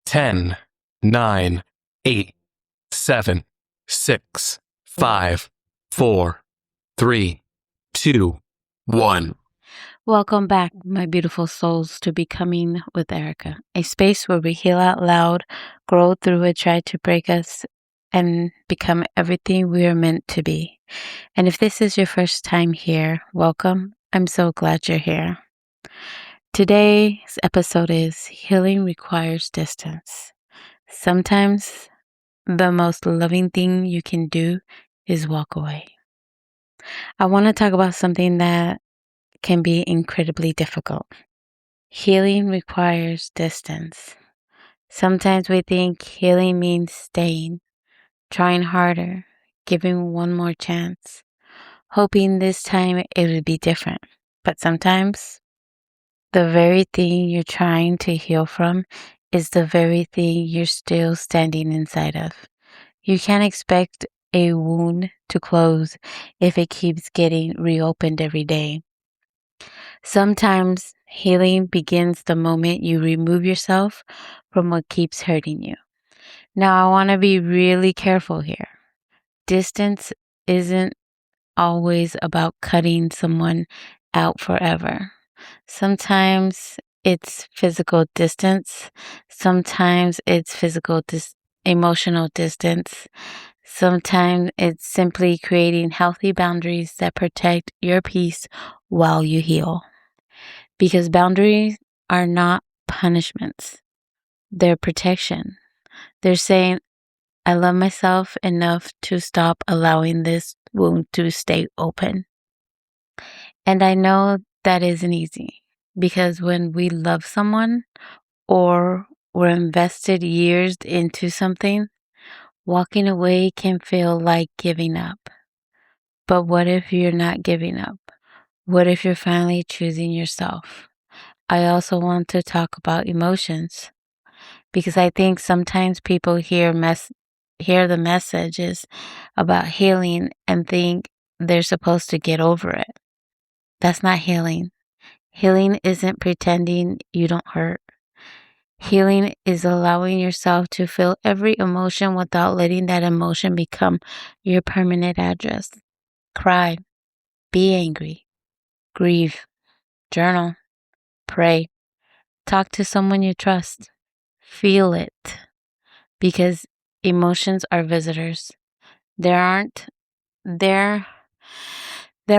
10, 9, 8, 7, 6, 5, 4, 3, 2, 1. Welcome back, my beautiful souls, to Becoming with Erika, a space where we heal out loud, grow through it, try to break us, and become everything we are meant to be. And if this is your first time here, welcome. I'm so glad you're here. Today's episode is Healing Requires Distance. Sometimes the most loving thing you can do is walk away. I want to talk about something that can be incredibly difficult. Healing requires distance. Sometimes we think healing means staying, trying harder, giving one more chance, hoping this time it would be different. But sometimes the very thing you're trying to heal from is the very thing you're still standing inside of. You can't expect a wound to close if it keeps getting reopened every day. Sometimes healing begins the moment you remove yourself from what keeps hurting you. Now, I want to be really careful here. Distance isn't always about cutting someone out forever. Sometimes it's physical distance. Sometimes it's emotional distance. Sometimes it's simply creating healthy boundaries that protect your peace while you heal. Because boundaries are not punishments. They're protection. They're saying, I love myself enough to stop allowing this wound to stay open. And I know that isn't easy because when we love someone or we're invested years into something, walking away can feel like giving up. But what if you're not giving up? What if you're finally choosing yourself? I also want to talk about emotions because I think sometimes people hear the messages about healing and think they're supposed to get over it. That's not healing. Healing isn't pretending you don't hurt. Healing is allowing yourself to feel every emotion without letting that emotion become your permanent address. Cry, be angry, grieve, journal, pray, talk to someone you trust. Feel it, because emotions are visitors. They're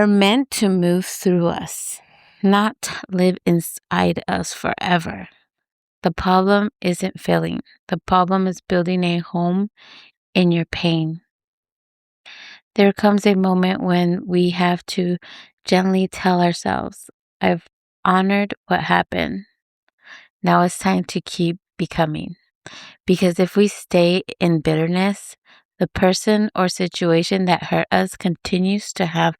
meant to move through us, not live inside us forever. The problem isn't feeling. The problem is building a home in your pain. There comes a moment when we have to gently tell ourselves, I've honored what happened. Now it's time to keep becoming. Because if we stay in bitterness, the person or situation that hurt us continues to have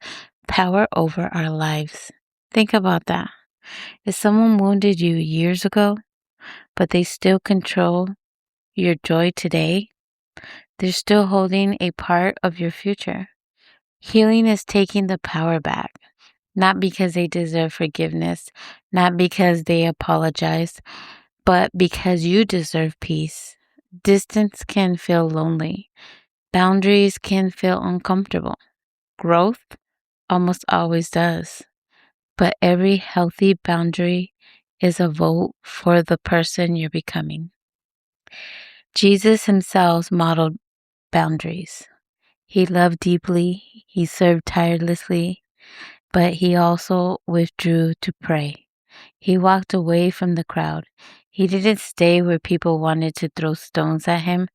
power over our lives. Think about that. If someone wounded you years ago, but they still control your joy today, they're still holding a part of your future. Healing is taking the power back, not because they deserve forgiveness, not because they apologize, but because you deserve peace. Distance can feel lonely. Boundaries can feel uncomfortable. Growth almost always does. But every healthy boundary is a vote for the person you're becoming. Jesus himself modeled boundaries. He loved deeply, he served tirelessly, but he also withdrew to pray. He walked away from the crowd. He didn't stay where people wanted to throw stones at him.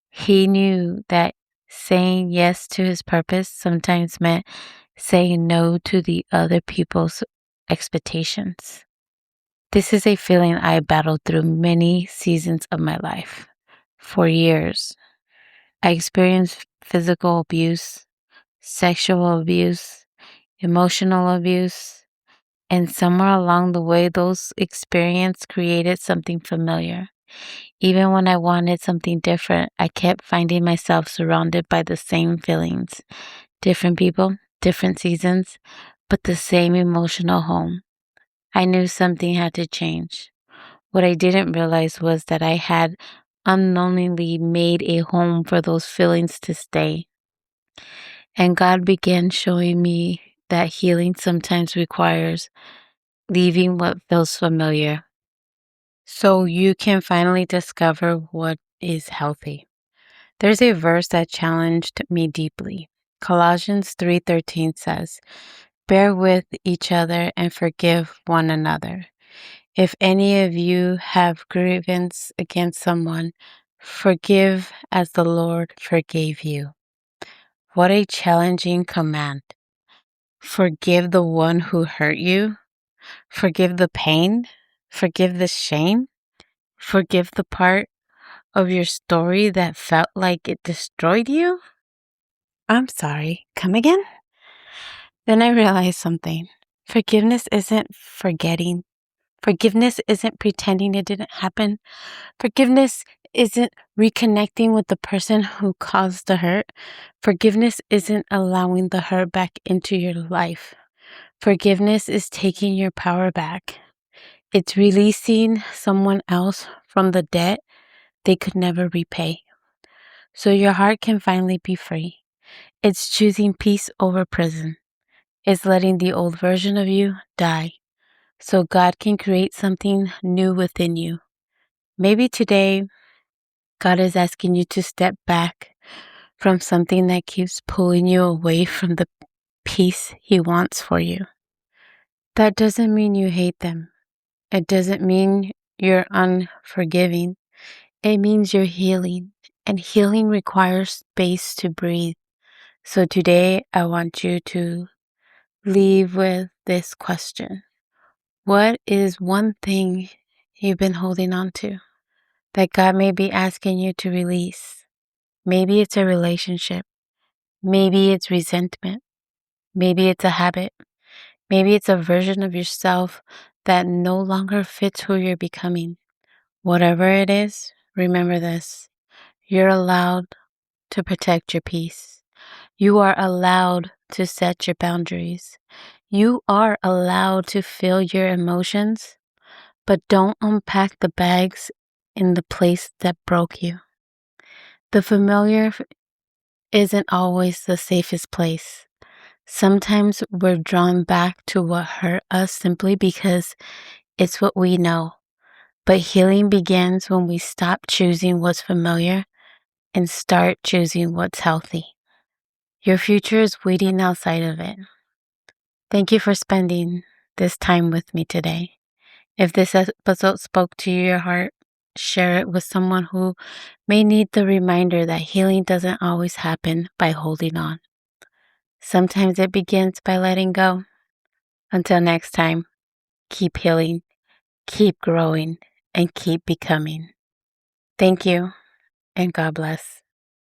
He knew that saying yes to his purpose sometimes meant saying no to the other people's expectations. This is a feeling I battled through many seasons of my life. For years, I experienced physical abuse, sexual abuse, emotional abuse, and somewhere along the way, those experiences created something familiar. Even when I wanted something different, I kept finding myself surrounded by the same feelings. Different people, different seasons, but the same emotional home. I knew something had to change. What I didn't realize was that I had unknowingly made a home for those feelings to stay. And God began showing me that healing sometimes requires leaving what feels familiar so you can finally discover what is healthy. There's a verse that challenged me deeply. Colossians 3:13 says, "Bear with each other and forgive one another. If any of you have grievance against someone, forgive as the Lord forgave you." What a challenging command. Forgive the one who hurt you. Forgive the pain. Forgive the shame. Forgive the part of your story that felt like it destroyed you. I'm sorry. Come again? Then I realized something. Forgiveness isn't forgetting. Forgiveness isn't pretending it didn't happen. Forgiveness isn't reconnecting with the person who caused the hurt. Forgiveness isn't allowing the hurt back into your life. Forgiveness is taking your power back. It's releasing someone else from the debt they could never repay. So your heart can finally be free. It's choosing peace over prison. It's letting the old version of you die so God can create something new within you. Maybe today, God is asking you to step back from something that keeps pulling you away from the peace He wants for you. That doesn't mean you hate them. It doesn't mean you're unforgiving. It means you're healing, and healing requires space to breathe. So today, I want you to leave with this question. What is one thing you've been holding on to that God may be asking you to release? Maybe it's a relationship. Maybe it's resentment. Maybe it's a habit. Maybe it's a version of yourself that no longer fits who you're becoming. Whatever it is, remember this. You're allowed to protect your peace. You are allowed to set your boundaries. You are allowed to feel your emotions, but don't unpack the bags in the place that broke you. The familiar isn't always the safest place. Sometimes we're drawn back to what hurt us simply because it's what we know. But healing begins when we stop choosing what's familiar and start choosing what's healthy. Your future is waiting outside of it. Thank you for spending this time with me today. If this episode spoke to your heart, share it with someone who may need the reminder that healing doesn't always happen by holding on. Sometimes it begins by letting go. Until next time, keep healing, keep growing, and keep becoming. Thank you, and God bless.